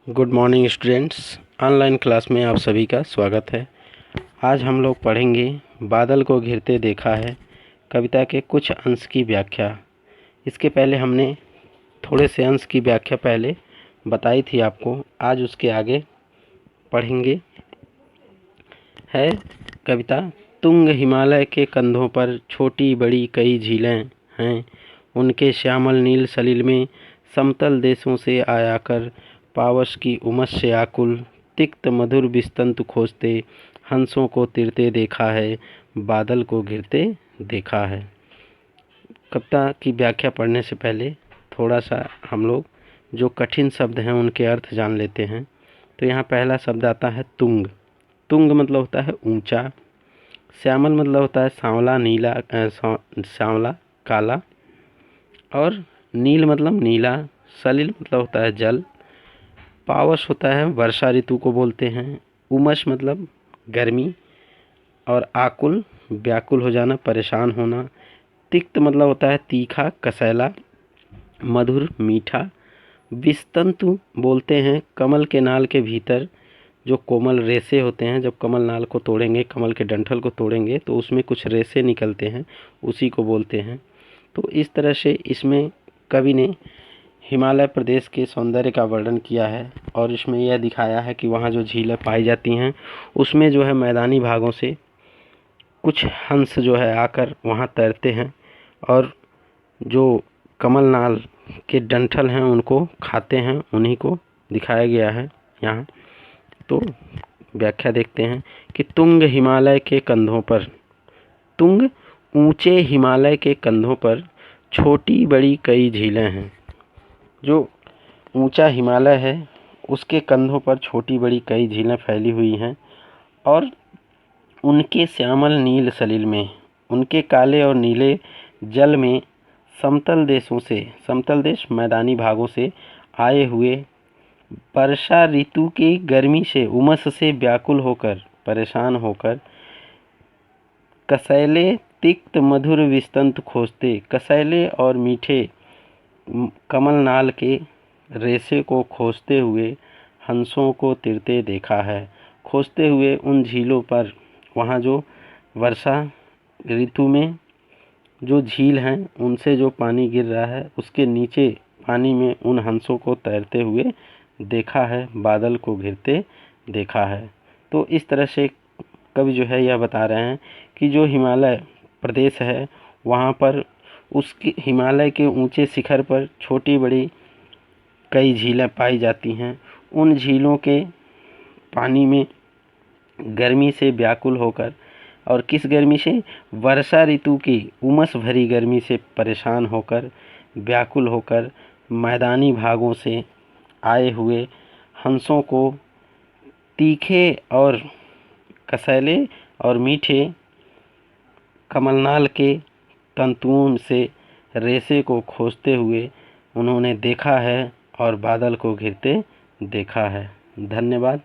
Good morning students. Online class में आप सभी का स्वागत है। आज हम लोग पढ़ेंगे बादल को घिरते देखा है कविता के कुछ अंश की व्याख्या। इसके पहले हमने थोड़े से अंश की व्याख्या पहले बताई थी आपको। आज उसके आगे पढ़ेंगे। है कविता, तुंग हिमालय के कंधों पर छोटी बड़ी कई झीलें हैं, उनके श्यामल नील सलिल में समतल देशों से आया कर पावस की उमस से आकुल तिक्त मधुर विस्तंतु खोजते हंसों को तिरते देखा है, बादल को घिरते देखा है। कविता की व्याख्या पढ़ने से पहले थोड़ा सा हम लोग जो कठिन शब्द हैं उनके अर्थ जान लेते हैं। तो यहाँ पहला शब्द आता है तुंग। तुंग मतलब होता है ऊंचा। श्यामल मतलब होता है सांवला नीला, सांवला काला। और नील मतलब नीला। सलिल मतलब होता है जल। पावस होता है वर्षा ऋतु को बोलते हैं। उमस मतलब गर्मी। और आकुल व्याकुल हो जाना, परेशान होना। तिक्त मतलब होता है तीखा कसैला। मधुर मीठा। विस्तंतु बोलते हैं कमल के नाल के भीतर जो कोमल रेशे होते हैं। जब कमल नाल को तोड़ेंगे, कमल के डंठल को तोड़ेंगे तो उसमें कुछ रेशे निकलते हैं, उसी को बोलते हैं। तो इस तरह से इसमें कवि ने हिमालय प्रदेश के सौंदर्य का वर्णन किया है और इसमें यह दिखाया है कि वहाँ जो झीलें पाई जाती हैं उसमें जो है मैदानी भागों से कुछ हंस जो है आकर वहाँ तैरते हैं और जो कमल नाल के डंठल हैं उनको खाते हैं, उन्हीं को दिखाया गया है यहाँ। तो व्याख्या देखते हैं कि तुंग हिमालय के कंधों पर, तुंग ऊंचे हिमालय के कंधों पर छोटी बड़ी कई झीलें हैं। जो ऊंचा हिमालय है उसके कंधों पर छोटी बड़ी कई झीलें फैली हुई हैं और उनके श्यामल नील सलिल में, उनके काले और नीले जल में समतल देशों से, समतल देश मैदानी भागों से आए हुए वर्षा ऋतु की गर्मी से, उमस से व्याकुल होकर, परेशान होकर कसैले तिक्त मधुर विस्तंत खोजते, कसैले और मीठे कमल नाल के रेशे को खोजते हुए हंसों को तिरते देखा है। खोजते हुए उन झीलों पर, वहाँ जो वर्षा ऋतु में जो झील हैं उनसे जो पानी गिर रहा है उसके नीचे पानी में उन हंसों को तैरते हुए देखा है, बादल को घिरते देखा है। तो इस तरह से कवि जो है यह बता रहे हैं कि जो हिमालय प्रदेश है वहाँ पर उसकी हिमालय के ऊंचे शिखर पर छोटी बड़ी कई झीलें पाई जाती हैं। उन झीलों के पानी में गर्मी से व्याकुल होकर, और किस गर्मी से, वर्षा ऋतु की उमस भरी गर्मी से परेशान होकर, व्याकुल होकर मैदानी भागों से आए हुए हंसों को तीखे और कसैले और मीठे कमलनाल के तंतुओं से रेशे को खोजते हुए उन्होंने देखा है और बादल को घिरते देखा है। धन्यवाद।